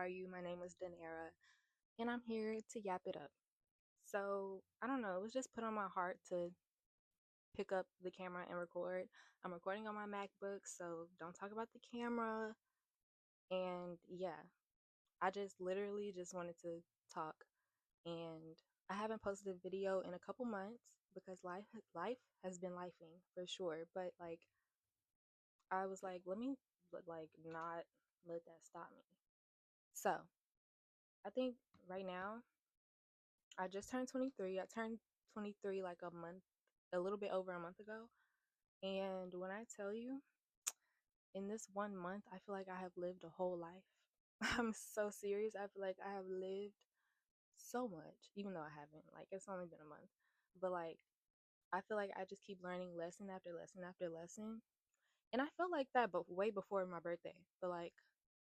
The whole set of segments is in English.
are you? My name is Denerraa, and I'm here to yap it up. So, I don't know, it was just put on my heart to pick up the camera and record. I'm recording on my MacBook, so don't talk about the camera. And yeah, I just literally just wanted to talk. And I haven't posted a video in a couple months because life has been lifing for sure. But like, I was like, let me like not let that stop me. So, I think right now I just turned 23. I turned 23 like a little bit over a month ago. And when I tell you, in this 1 month, I feel like I have lived a whole life. I'm so serious. I feel like I have lived so much, even though I haven't. Like, it's only been a month. But, like, I feel like I just keep learning lesson after lesson after lesson. And I felt like that, but way before my birthday. But, like,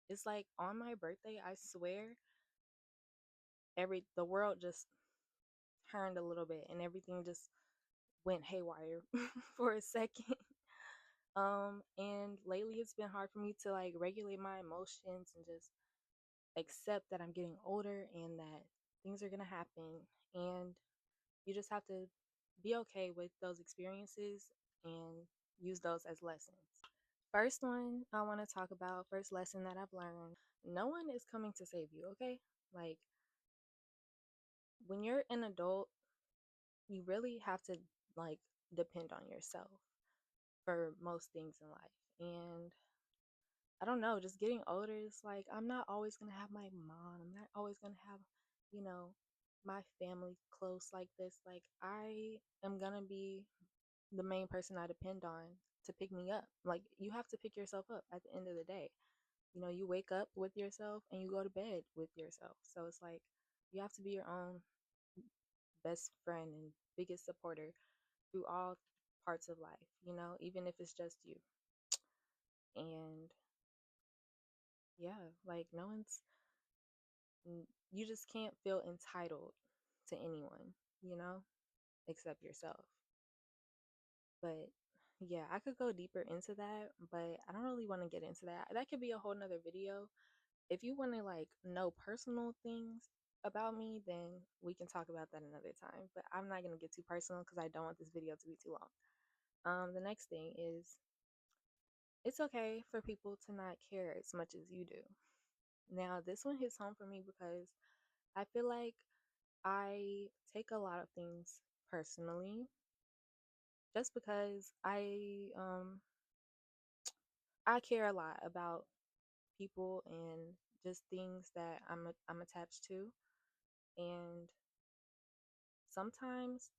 it's like on my birthday, I swear, the world just turned a little bit and everything just went haywire for a second. And lately it's been hard for me to like regulate my emotions and just accept that I'm getting older and that things are gonna happen. And you just have to be okay with those experiences and use those as lessons. First one I want to talk about, first lesson that I've learned, no one is coming to save you, okay? Like, when you're an adult, you really have to like depend on yourself for most things in life. And I don't know, just getting older is like I'm not always gonna have my mom. I'm not always gonna have, you know, my family close like this. Like I am gonna be the main person I depend on to pick me up. Like you have to pick yourself up at the end of the day. You know, you wake up with yourself and you go to bed with yourself. So it's like you have to be your own best friend and biggest supporter through all parts of life, even if it's just you. And yeah, like no one's, you just can't feel entitled to anyone, you know, except yourself. But yeah, I could go deeper into that, but I don't really want to get into that. That could be a whole nother video. If you want to like know personal things about me, then we can talk about that another time. But I'm not going to get too personal because I don't want this video to be too long. The next thing is it's okay for people to not care as much as you do. Now, this one hits home for me because I feel like I take a lot of things personally just because I care a lot about people and just things that I'm attached to. And sometimes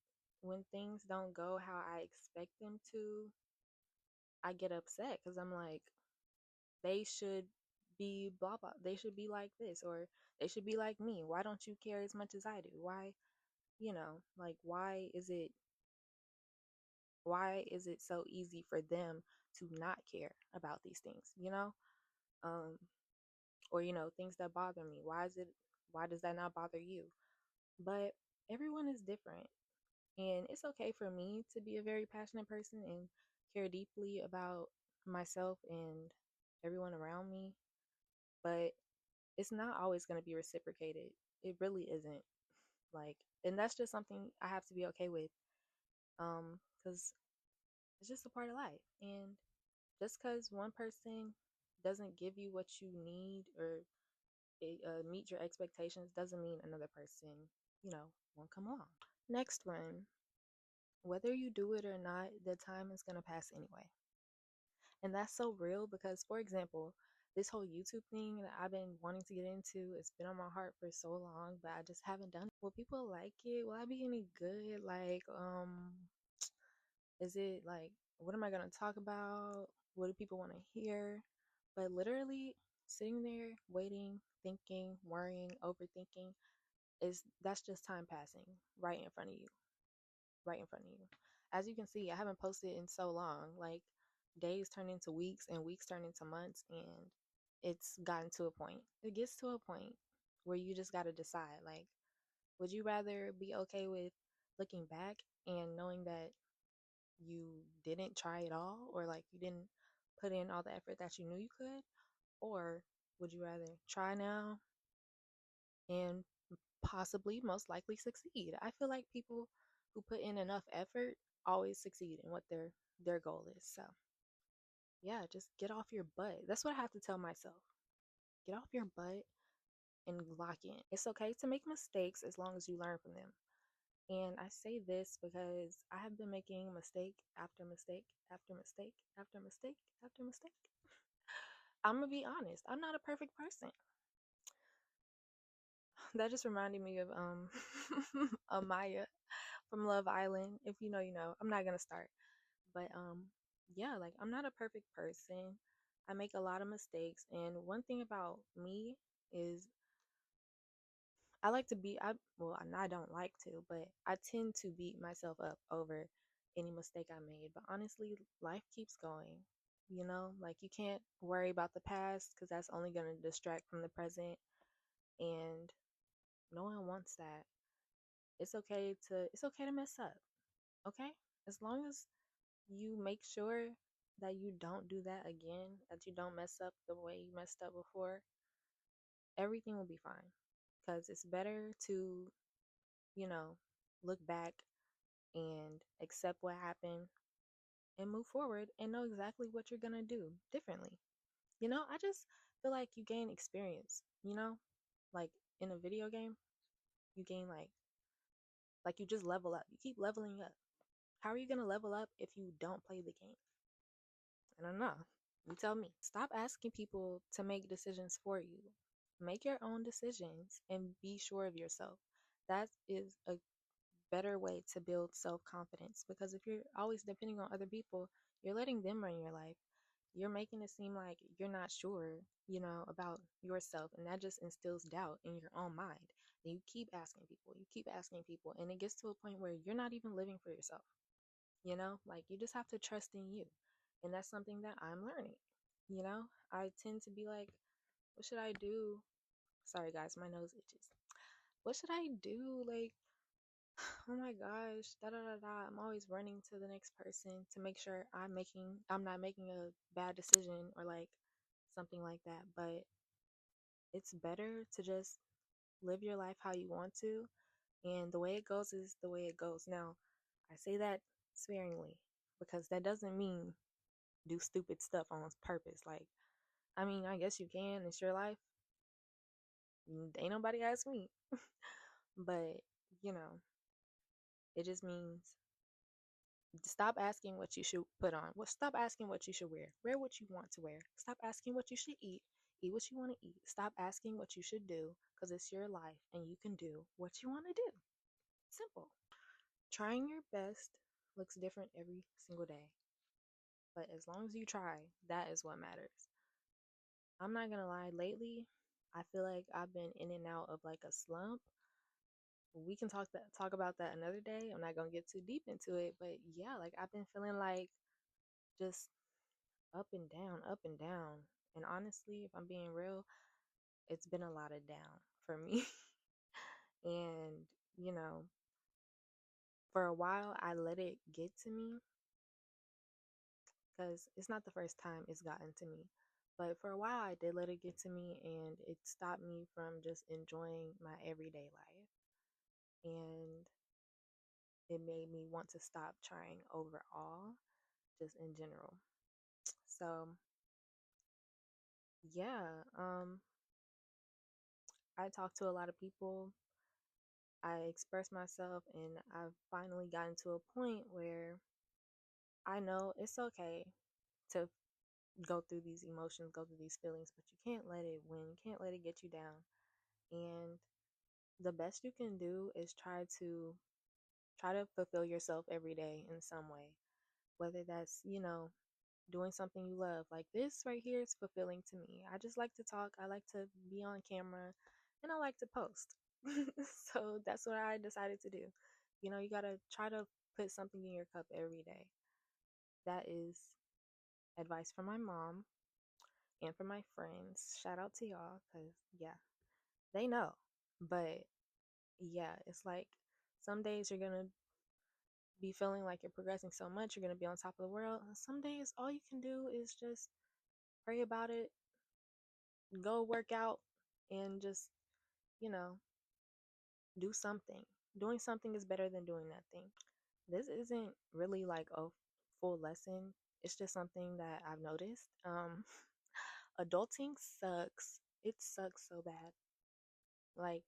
when things don't go how I expect them to, I get upset because I'm like, they should be blah blah. They should be like this, or they should be like me. Why don't you care as much as I do? Why, like why is it so easy for them to not care about these things, um or things that bother me, why does that not bother you? But everyone is different, and it's okay for me to be a very passionate person and care deeply about myself and everyone around me, but it's not always going to be reciprocated. It really isn't. Like, and that's just something I have to be okay with, because it's just a part of life. And just because one person doesn't give you what you need or meet your expectations doesn't mean another person, won't come along. Next one, whether you do it or not, the time is going to pass anyway. And that's so real because, for example, this whole YouTube thing that I've been wanting to get into, it's been on my heart for so long, but I just haven't done it. Will people like it? Will I be any good? Like, is it like, what am I going to talk about? What do people want to hear? But literally sitting there, waiting, thinking, worrying, overthinking, that's just time passing right in front of you, right in front of you. As you can see, I haven't posted in so long. Like days turn into weeks and weeks turn into months, and it's gotten to a point. It gets to a point where you just got to decide, like, would you rather be okay with looking back and knowing that you didn't try at all, or like you didn't put in all the effort that you knew you could, or Would you rather try now and possibly most likely succeed? I feel like people who put in enough effort always succeed in what their goal is. So, yeah, just get off your butt. That's what I have to tell myself. Get off your butt and lock in. It's okay to make mistakes as long as you learn from them. And I say this because I have been making mistake after mistake after mistake after mistake after mistake. I'm gonna be honest, I'm not a perfect person. That just reminded me of Amaya from Love Island. If you know, you know. I'm not gonna start. But yeah, like I'm not a perfect person. I make a lot of mistakes, and one thing about me is I like to be I don't like to, but I tend to beat myself up over any mistake I made. But honestly, life keeps going. You know, like you can't worry about the past because that's only going to distract from the present, and no one wants that. It's okay to mess up. Okay? As long as you make sure that you don't do that again, that you don't mess up the way you messed up before, everything will be fine. Because it's better to, you know, look back and accept what happened and move forward and know exactly what you're going to do differently. I just feel like you gain experience, like in a video game, you gain like you just level up. You keep leveling up. How are you going to level up if you don't play the game? I don't know. You tell me. Stop asking people to make decisions for you. Make your own decisions and be sure of yourself. That is a better way to build self confidence because if you're always depending on other people, you're letting them run your life. You're making it seem like you're not sure, about yourself, and that just instills doubt in your own mind. And you keep asking people, and it gets to a point where you're not even living for yourself. Like you just have to trust in you. And that's something that I'm learning. I tend to be like, what should I do? Sorry, guys, my nose itches. What should I do? Like, oh my gosh, da da da da. I'm always running to the next person to make sure I'm not making a bad decision or like something like that. But it's better to just live your life how you want to, and the way it goes is the way it goes. Now, I say that sparingly because that doesn't mean do stupid stuff on purpose. Like, I mean, I guess you can. It's your life. Ain't nobody asked me. But, you know, it just means stop asking what you should put on. Well, stop asking what you should wear. Wear what you want to wear. Stop asking what you should eat. Eat what you want to eat. Stop asking what you should do because it's your life and you can do what you want to do. Simple. Trying your best looks different every single day. But as long as you try, that is what matters. I'm not gonna lie, lately, I feel like I've been in and out of like a slump. We can talk about that another day. I'm not gonna get too deep into it, but yeah, like I've been feeling like just up and down, up and down. And honestly, if I'm being real, it's been a lot of down for me. And, you know, for a while I let it get to me because it's not the first time it's gotten to me. But for a while, I did let it get to me, and it stopped me from just enjoying my everyday life. And it made me want to stop trying overall, just in general. So, yeah, I talk to a lot of people. I express myself, and I've finally gotten to a point where I know it's okay to go through these emotions, go through these feelings, but you can't let it win. You can't let it get you down. And the best you can do is try to fulfill yourself every day in some way, whether that's doing something you love. Like this right here is fulfilling to me. I just like to talk, I like to be on camera, and I like to post. So that's what I decided to do. You got to try to put something in your cup every day. That is advice from my mom and from my friends. Shout out to y'all, because yeah, they know. But yeah, it's like some days you're gonna be feeling like you're progressing so much, you're gonna be on top of the world. And some days all you can do is just pray about it, go work out and just, you know, do something. Doing something is better than doing nothing. This isn't really like a full lesson. It's just something that I've noticed. Adulting sucks. It sucks so bad. Like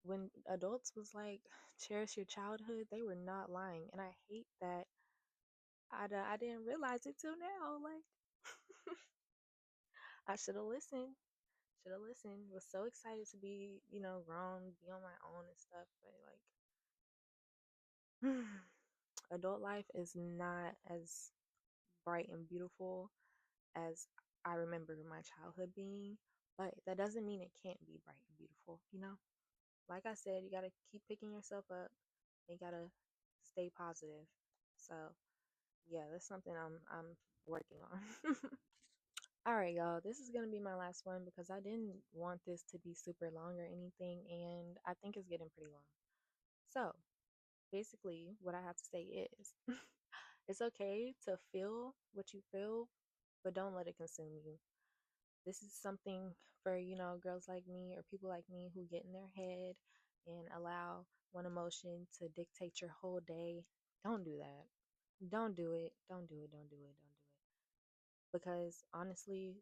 when adults was like, cherish your childhood, they were not lying. And I hate that I didn't realize it till now. Like, I should have listened. Should have listened. Was so excited to be, grown, be on my own and stuff. But like, adult life is not as bright and beautiful as I remember my childhood being. But that doesn't mean it can't be bright and beautiful. Like I said, you gotta keep picking yourself up. You gotta stay positive. So yeah, that's something I'm working on. All right, y'all. This is gonna be my last one because I didn't want this to be super long or anything, and I think it's getting pretty long. So basically, what I have to say is, it's okay to feel what you feel, but don't let it consume you. This is something for, girls like me or people like me who get in their head and allow one emotion to dictate your whole day. Don't do that. Don't do it. Don't do it. Don't do it. Don't do it. Because honestly,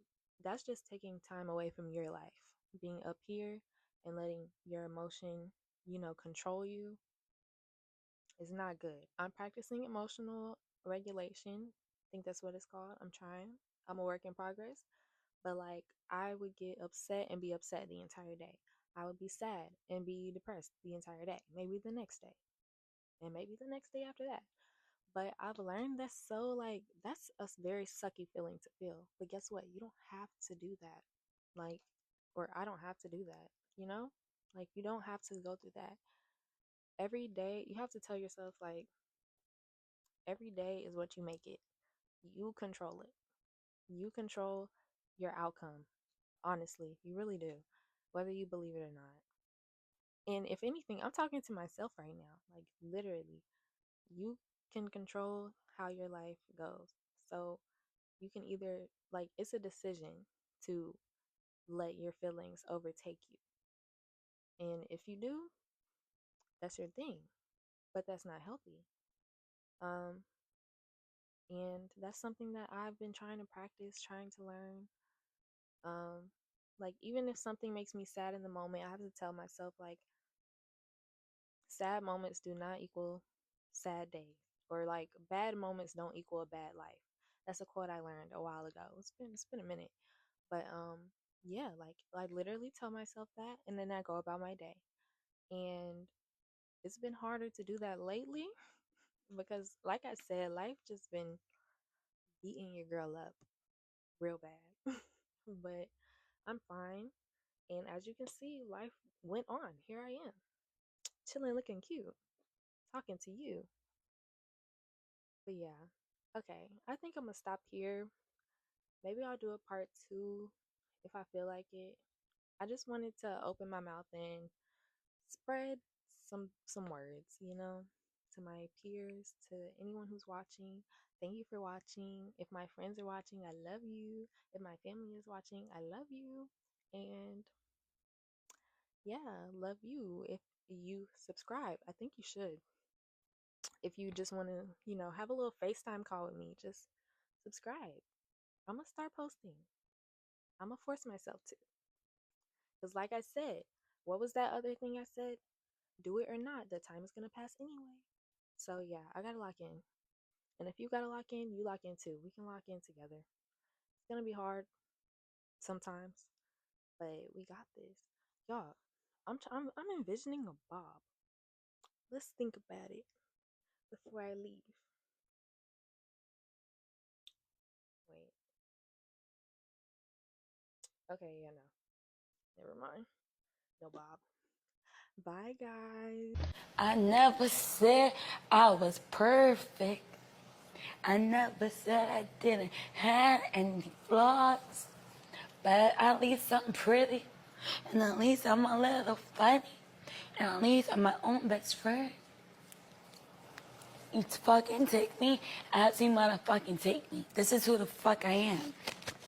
that's just taking time away from your life. Being up here and letting your emotion, control you is not good. I'm practicing emotional regulation. I think that's what it's called. I'm trying. I'm a work in progress. But like, I would get upset and be upset the entire day. I would be sad and be depressed the entire day. Maybe the next day. And maybe the next day after that. But I've learned that's a very sucky feeling to feel. But guess what? You don't have to do that. Like, or I don't have to do that, you know? Like, you don't have to go through that. Every day, you have to tell yourself, like, every day is what you make it. You control it. You control your outcome. Honestly, you really do, whether you believe it or not. And if anything, I'm talking to myself right now. Like, literally, you can control how your life goes. So, you can either, like, it's a decision to let your feelings overtake you. And if you do, that's your thing. But that's not healthy. Um, and that's something that I've been trying to practice, trying to learn. Um, like, even if something makes me sad in the moment, I have to tell myself, like, sad moments do not equal sad days, or like bad moments don't equal a bad life. That's a quote I learned a while ago. It's been a minute, but yeah, like I literally tell myself that, and then I go about my day. And it's been harder to do that lately because, like I said, life just been beating your girl up real bad. But I'm fine, and as you can see, life went on. Here I am, chilling, looking cute, talking to you. But yeah, okay. I think I'm gonna stop here. Maybe I'll do a part two if I feel like it. I just wanted to open my mouth and spread some words, to my peers, to anyone who's watching. Thank you for watching. If my friends are watching, I love you. If my family is watching, I love you. And yeah, love you. If you subscribe, I think you should. If you just want to, have a little FaceTime call with me, just subscribe. I'm gonna start posting. I'm gonna force myself to. Because, like I said, what was that other thing I said? Do it or not, the time is gonna pass anyway. So, yeah, I gotta lock in. And if you gotta lock in, you lock in too. We can lock in together. It's gonna be hard sometimes, but we got this. Y'all, I'm envisioning a bob. Let's think about it before I leave. Wait. Okay, yeah, no. Never mind. No bob. Bye, guys. I never said I was perfect. I never said I didn't have any flaws. But at least I'm pretty. And at least I'm a little funny. And at least I'm my own best friend. You fucking take me as you motherfucking take me. This is who the fuck I am.